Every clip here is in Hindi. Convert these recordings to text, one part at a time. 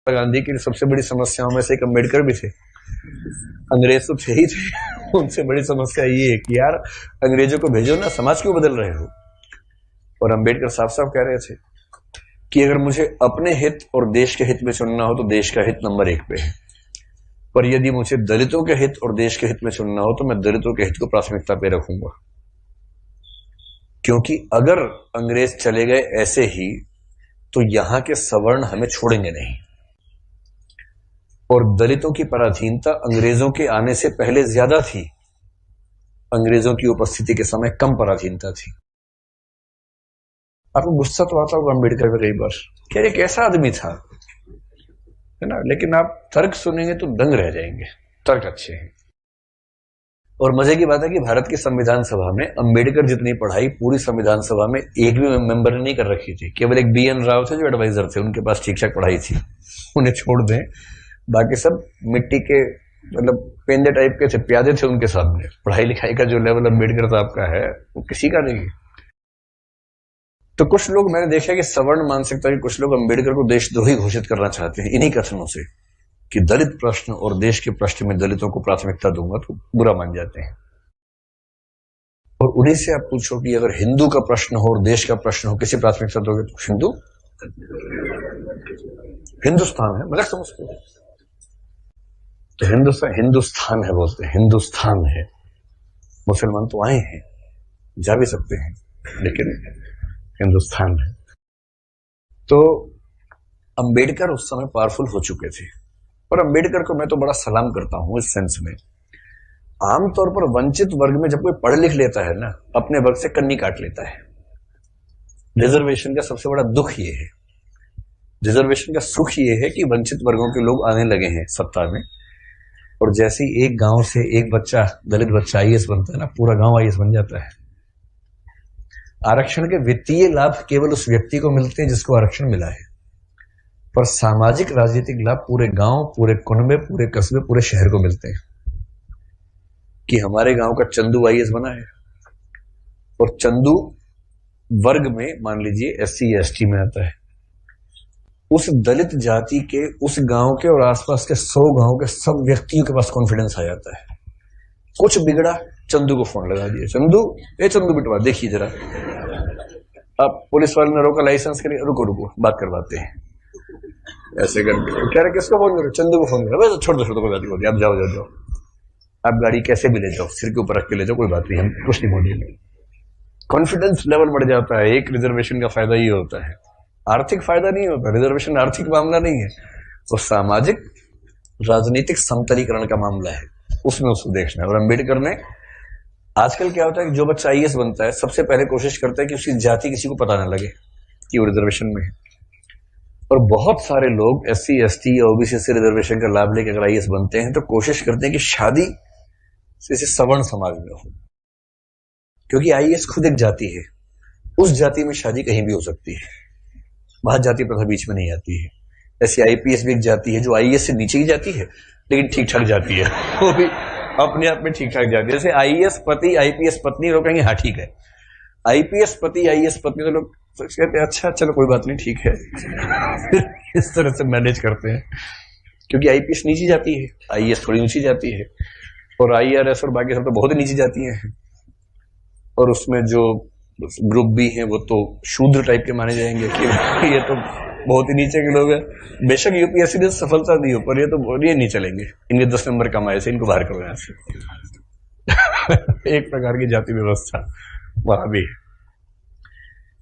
गांधी की सबसे बड़ी समस्याओं में से एक अम्बेडकर भी थे। अंग्रेज तो थे ही थे, उनसे बड़ी समस्या ये है कि यार अंग्रेजों को भेजो ना, समाज क्यों बदल रहे हो। और अम्बेडकर साफ साफ कह रहे थे कि अगर मुझे अपने हित और देश के हित में चुनना हो तो देश का हित नंबर 1 पे है, पर यदि मुझे दलितों के हित और देश के हित में चुनना हो तो मैं दलितों के हित को प्राथमिकता पे रखूंगा, क्योंकि अगर अंग्रेज चले गए ऐसे ही तो यहां के सवर्ण हमें छोड़ेंगे नहीं। और दलितों की पराधीनता अंग्रेजों के आने से पहले ज्यादा थी, अंग्रेजों की उपस्थिति के समय कम पराधीनता थी। आपको गुस्सा तो आता होगा अम्बेडकर पे कई बार, क्या ये कैसा आदमी था, है ना, लेकिन आप तर्क सुनेंगे तो दंग रह जाएंगे, तर्क अच्छे हैं। और मजे की बात है कि भारत की संविधान सभा में अम्बेडकर जितनी पढ़ाई पूरी संविधान सभा में एक भी मेंबर ने नहीं कर रखी थी। केवल एक BN राव थे जो एडवाइजर थे, उनके पास ठीक ठाक पढ़ाई थी, उन्हें छोड़ दें, बाकी सब मिट्टी के मतलब पेंदे टाइप के थे, प्यादे थे उनके सामने। पढ़ाई लिखाई का जो लेवल अम्बेडकर साहब का है वो किसी का नहीं है। तो कुछ लोग मैंने देखा कि सवर्ण मानसिकता के कुछ लोग अम्बेडकर को देशद्रोही घोषित करना चाहते हैं इन्हीं कथनों से कि दलित प्रश्न और देश के प्रश्न में दलितों को प्राथमिकता दूंगा तो बुरा मान जाते हैं। और उन्हीं से आप पूछो कि अगर हिंदू का प्रश्न हो और देश का प्रश्न हो, किसी प्राथमिकता दोगे तो हिंदू, हिंदुस्तान है, मजाक समझते हो तो हिंदुस्तान है बोलते हैं, हिंदुस्तान है। मुसलमान तो आए हैं, जा भी सकते हैं, लेकिन हिंदुस्तान है। तो अंबेडकर उस समय पावरफुल हो चुके थे। और अंबेडकर को मैं तो बड़ा सलाम करता हूं इस सेंस में, आमतौर पर वंचित वर्ग में जब कोई पढ़ लिख लेता है ना, अपने वर्ग से कन्नी काट लेता है। रिजर्वेशन का सबसे बड़ा दुख ये है, रिजर्वेशन का सुख ये है कि वंचित वर्गों के लोग आने लगे हैं सत्ता में, और जैसे ही एक गांव से एक बच्चा, दलित बच्चा IAS बनता है ना, पूरा गांव IAS बन जाता है। आरक्षण के वित्तीय लाभ केवल उस व्यक्ति को मिलते हैं जिसको आरक्षण मिला है, पर सामाजिक राजनीतिक लाभ पूरे गांव, पूरे कुनबे, पूरे कस्बे, पूरे शहर को मिलते हैं। कि हमारे गांव का चंदू IAS बना है, और चंदू वर्ग में मान लीजिए SC या ST में आता है, उस दलित जाति के उस गांव के और आसपास के 100 गांव के सब व्यक्तियों के पास कॉन्फिडेंस आ जाता है। कुछ बिगड़ा, चंदू को फोन लगा दिया, चंदू बिटवा देखिए जरा। अब पुलिस वाले ने रोका, लाइसेंस के लिए, रुको बात करवाते हैं, ऐसे करके कह रहे किसको फोन करो, चंदू को फोन करो, छोड़ दो कोई बात नहीं, आप जाओ, आप गाड़ी कैसे भी ले जाओ, सिर के ऊपर रख के ले जाओ, कोई बात नहीं, हम कुछ नहीं बोलेंगे। कॉन्फिडेंस लेवल बढ़ जाता है। एक रिजर्वेशन का फायदा ये होता है, आर्थिक फायदा नहीं होता, रिजर्वेशन आर्थिक मामला नहीं है, वो सामाजिक राजनीतिक समतलीकरण का मामला है, उसमें उसको देखना है। और अम्बेडकर ने, आजकल क्या होता है कि जो बच्चा IAS बनता है सबसे पहले कोशिश करता है कि उसकी जाति किसी को पता ना लगे कि वो रिजर्वेशन में है। और बहुत सारे लोग SC ST या OBC से रिजर्वेशन का लाभ लेकर अगर IAS बनते हैं तो कोशिश करते हैं कि शादी जैसे सवर्ण समाज में हो, क्योंकि IAS खुद एक जाति है, उस जाति में शादी कहीं भी हो सकती है, वहां जाति प्रथा बीच में नहीं आती है। ऐसी IPS भी एक जाति है जो IAS से नीचे ही जाती है लेकिन ठीक ठाक जाती है, वो भी अपने आप में ठीक ठाक जाती है। जैसे IAS पति IPS पत्नी, लोग कहेंगे हाँ ठीक है, IPS पति IAS पत्नी, तो लोग कहते हैं अच्छा चलो कोई बात नहीं ठीक है इस तरह से मैनेज करते हैं, क्योंकि IPS नीची जाती है, IAS थोड़ी ऊंची जाती है, और IRS और बाकी सब तो बहुत ही नीची जाती हैं। और उसमें जो ग्रुप भी हैं वो तो शूद्र टाइप के माने जाएंगे कि ये तो बहुत ही नीचे के लोग हैं। बेशक UPSC ने सफलता दी हो, पर ये नहीं चलेंगे, इनके 10 नंबर कम आए से, इनको बाहर करो यहाँ से एक प्रकार की जाति व्यवस्था वहां भी है।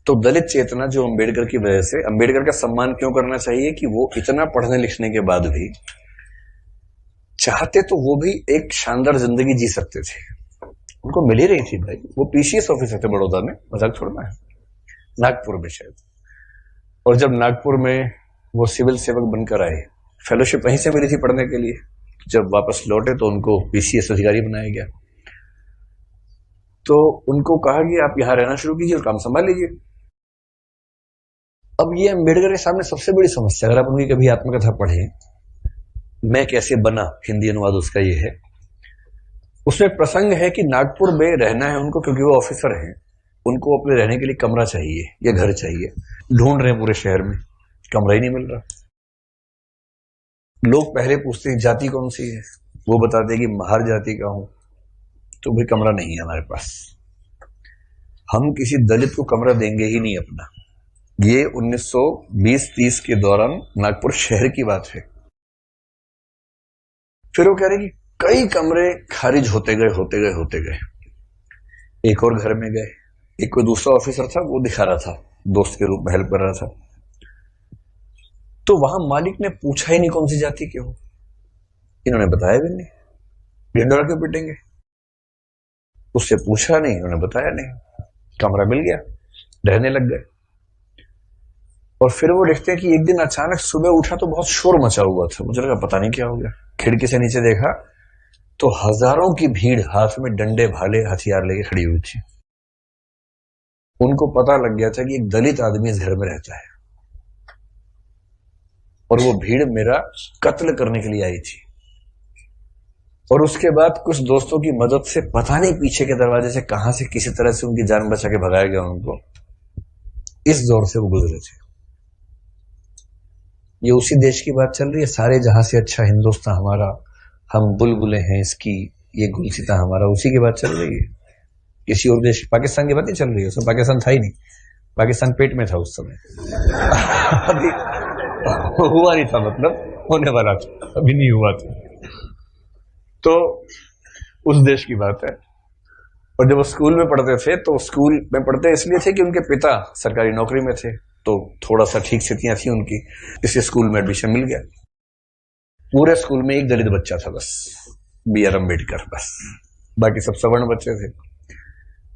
तो दलित चेतना जो अम्बेडकर की वजह से, अम्बेडकर का सम्मान क्यों करना चाहिए कि वो इतना पढ़ने लिखने के बाद भी चाहते तो वो भी एक शानदार जिंदगी जी सकते थे, उनको मिल ही रही थी भाई। वो PCS ऑफिसर थे बड़ौदा में, मजाक छोड़ना है, नागपुर में शायद। और जब नागपुर में वो सिविल सेवक बनकर आए, फेलोशिप वहीं से मिली थी पढ़ने के लिए, जब वापस लौटे तो उनको PCS अधिकारी बनाया गया। तो उनको कहा कि आप यहां रहना शुरू कीजिए और काम संभाल लीजिए। अब ये अम्बेडकर के सामने सबसे बड़ी समस्या, अगर आप उनकी कभी आत्मकथा पढ़े, मैं कैसे बना, हिंदी अनुवाद उसका ये है, उसमें प्रसंग है कि नागपुर में रहना है उनको, क्योंकि वो ऑफिसर हैं, उनको अपने रहने के लिए कमरा चाहिए या घर चाहिए, ढूंढ रहे हैं पूरे शहर में, कमरा ही नहीं मिल रहा। लोग पहले पूछते हैं जाति कौन सी है, वो बताते हैं कि महार जाति का हूं, तो भाई कमरा नहीं है हमारे पास, हम किसी दलित को कमरा देंगे ही नहीं अपना। ये 1920-30 के दौरान नागपुर शहर की बात है। फिर वो कह रहे कि कई कमरे खारिज होते गए। एक और घर में गए, एक कोई दूसरा ऑफिसर था, वो दिखा रहा था, दोस्त के रूप में हेल्प कर रहा था। तो वहां मालिक ने पूछा ही नहीं कौन सी जाति के हो, इन्होंने बताया भी नहीं, ढिंडोरा क्यों पीटेंगे। उससे पूछा नहीं, उन्होंने बताया नहीं, कमरा मिल गया, रहने लग गए। और फिर वो देखते हैं कि एक दिन अचानक सुबह उठा तो बहुत शोर मचा हुआ था। मुझे लगा पता नहीं क्या हो गया, खिड़की से नीचे देखा तो हजारों की भीड़ हाथ में डंडे भाले हथियार लेके खड़ी हुई थी। उनको पता लग गया था कि एक दलित आदमी इस घर में रहता है और वो भीड़ मेरा कत्ल करने के लिए आई थी। और उसके बाद कुछ दोस्तों की मदद से पता नहीं पीछे के दरवाजे से कहां से किसी तरह से उनकी जान बचा के भगाया गया उनको। इस दौर से वो गुजरे थे। ये उसी देश की बात चल रही है, सारे जहां से अच्छा हिंदुस्तान हमारा, हम बुलबुलें हैं इसकी, ये गुलसिता हमारा, उसी की बात चल रही है। किसी और देश, पाकिस्तान की बात नहीं चल रही है, उसमें पाकिस्तान था ही नहीं, पाकिस्तान पेट में था उस समय अभी हुआ नहीं था, मतलब होने वाला था, अभी नहीं हुआ था। तो उस देश की बात है। और जब वो स्कूल में पढ़ते थे तो स्कूल में पढ़ते इसलिए थे कि उनके पिता सरकारी नौकरी में थे, तो थोड़ा सा ठीक स्थितियां थी उनकी, इसलिए स्कूल में एडमिशन मिल गया। पूरे स्कूल में एक दलित बच्चा था बस, B.R. अम्बेडकर, बस, बाकी सब सवर्ण बच्चे थे।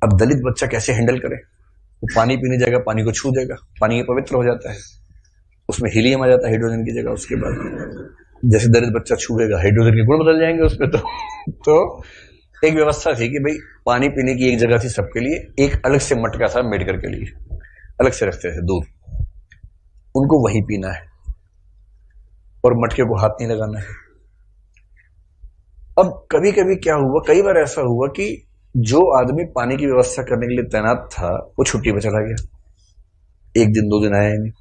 अब दलित बच्चा कैसे हैंडल करे, वो पानी पीने जाएगा, पानी को छू देगा, पानी पवित्र हो जाता है, उसमें हीलियम आ जाता है हाइड्रोजन की जगह। उसके बाद जैसे दलित बच्चा छुएगा हाइड्रोजन के गुण बदल जाएंगे उसमें। तो एक व्यवस्था थी कि भाई पानी पीने की एक जगह थी सबके लिए, एक अलग से मटका था अम्बेडकर के लिए, अलग से रखते थे दूर, उनको वहीं पीना है और मटके को हाथ नहीं लगाना है। अब कभी कभी क्या हुआ, कई बार ऐसा हुआ कि जो आदमी पानी की व्यवस्था करने के लिए तैनात था वो छुट्टी पे चला गया, एक दिन 2 दिन आया नहीं।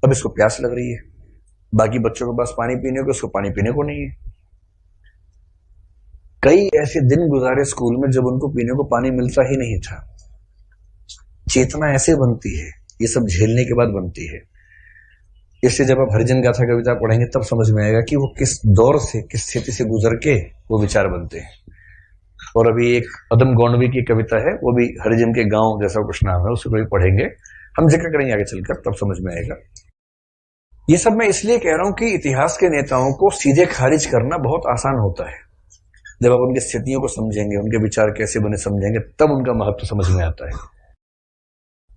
अब इसको प्यास लग रही है, बाकी बच्चों के पास पानी पीने को, उसको पानी पीने को नहीं है। कई ऐसे दिन गुजारे स्कूल में जब उनको पीने को पानी मिलता ही नहीं था। चेतना ऐसे बनती है, ये सब झेलने के बाद बनती है। इसलिए जब आप हरिजन गाथा कविता पढ़ेंगे तब समझ में आएगा कि वो किस दौर से, किस स्थिति से गुजर के वो विचार बनते हैं। और अभी एक अदम गौंडवी की कविता है, वो भी हरिजन के गांव जैसा कुछ नाम है, उसको भी पढ़ेंगे, हम जिक्र करेंगे आगे चलकर, तब समझ में आएगा। ये सब मैं इसलिए कह रहा हूं कि इतिहास के नेताओं को सीधे खारिज करना बहुत आसान होता है। जब आप उनकी स्थितियों को समझेंगे, उनके विचार कैसे बने समझेंगे, तब उनका महत्व समझ में आता है।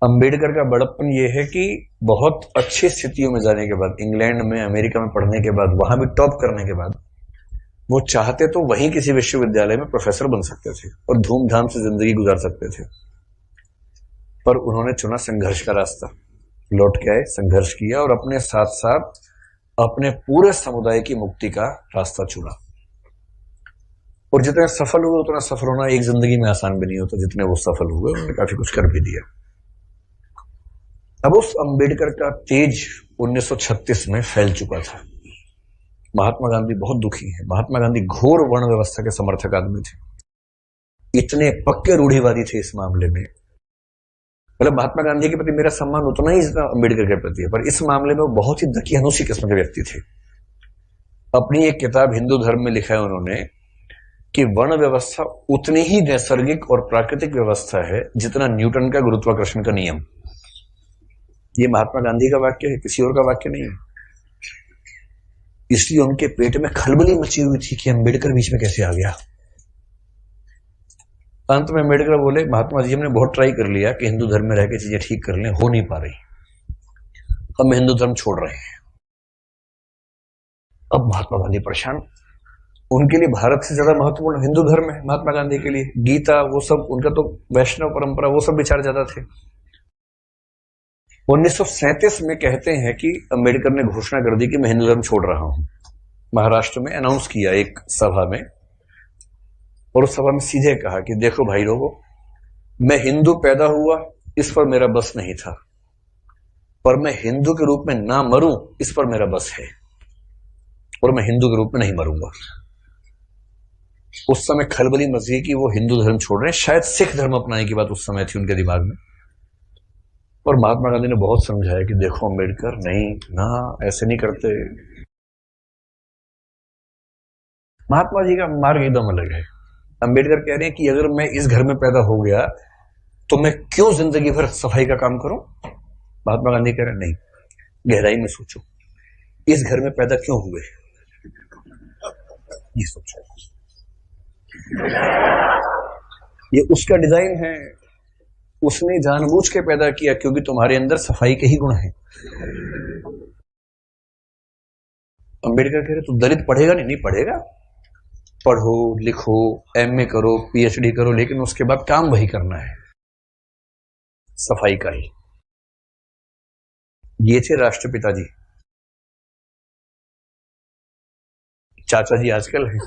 अंबेडकर का बड़प्पन यह है कि बहुत अच्छी स्थितियों में जाने के बाद, इंग्लैंड में, अमेरिका में पढ़ने के बाद, वहां भी टॉप करने के बाद, वो चाहते तो वहीं किसी विश्वविद्यालय में प्रोफेसर बन सकते थे और धूमधाम से जिंदगी गुजार सकते थे, पर उन्होंने चुना संघर्ष का रास्ता। लौट के आए, संघर्ष किया और अपने साथ साथ अपने पूरे समुदाय की मुक्ति का रास्ता चुना। और जितने सफल हुए उतना सफल होना एक जिंदगी में आसान भी नहीं होता। जितने वो सफल हुए उन्होंने काफी कुछ कर भी दिया। अब उस अंबेडकर का तेज 1936 में फैल चुका था। महात्मा गांधी बहुत दुखी है। महात्मा गांधी घोर वर्ण व्यवस्था के समर्थक आदमी थे, इतने पक्के रूढ़िवादी थे इस मामले में। मतलब महात्मा गांधी के प्रति मेरा सम्मान उतना ही जितना अंबेडकर के प्रति है, पर इस मामले में वो बहुत ही दकियानूसी किस्म के व्यक्ति थे। अपनी एक किताब हिंदू धर्म में लिखा है उन्होंने कि वर्ण व्यवस्था उतनी ही नैसर्गिक और प्राकृतिक व्यवस्था है जितना न्यूटन का गुरुत्वाकर्षण का नियम। ये महात्मा गांधी का वाक्य है, किसी और का वाक्य नहीं है। इसलिए उनके पेट में खलबली मची हुई थी कि अंबेडकर बीच में कैसे आ गया। अंत में अंबेडकर बोले, महात्मा जी हमने बहुत ट्राई कर लिया कि हिंदू धर्म में रह के चीजें ठीक कर लें, हो नहीं पा रही, हम हिंदू धर्म छोड़ रहे हैं। अब महात्मा गांधी परेशान। उनके लिए भारत से ज्यादा महत्वपूर्ण हिंदू धर्म है महात्मा गांधी के लिए। गीता, वो सब, उनका तो वैष्णव परंपरा, वो सब विचार ज्यादा थे। 1937 में कहते हैं कि अंबेडकर ने घोषणा कर दी कि मैं हिंदू धर्म छोड़ रहा हूं। महाराष्ट्र में अनाउंस किया एक सभा में, और उस सभा में सीधे कहा कि देखो भाई लोगों, मैं हिंदू पैदा हुआ इस पर मेरा बस नहीं था, पर मैं हिंदू के रूप में ना मरूं इस पर मेरा बस है। और मैं हिंदू के रूप में नहीं मरूंगा। उस समय खलबली मची कि वो हिंदू धर्म छोड़ रहे हैं, शायद सिख धर्म अपनाने की बात उस समय थी उनके दिमाग में। और महात्मा गांधी ने बहुत समझाया कि देखो अम्बेडकर, नहीं ना, ऐसे नहीं करते। महात्मा जी का मार्ग एकदम अलग है। अम्बेडकर कह रहे हैं कि अगर मैं इस घर में पैदा हो गया तो मैं क्यों जिंदगी भर सफाई का काम करूं। महात्मा गांधी कह रहे हैं नहीं, गहराई में सोचो, इस घर में पैदा क्यों हुए, ये सोचो। ये उसका डिजाइन है, उसने जानबूझ के पैदा किया क्योंकि तुम्हारे अंदर सफाई के ही गुण हैं। अम्बेडकर कह रहे तू दलित पढ़ेगा नहीं, नहीं पढ़ेगा, पढ़ो लिखो, एमए करो, पीएचडी करो, लेकिन उसके बाद काम वही करना है, सफाई का ही। ये थे राष्ट्रपिता जी। चाचा जी आजकल हैं।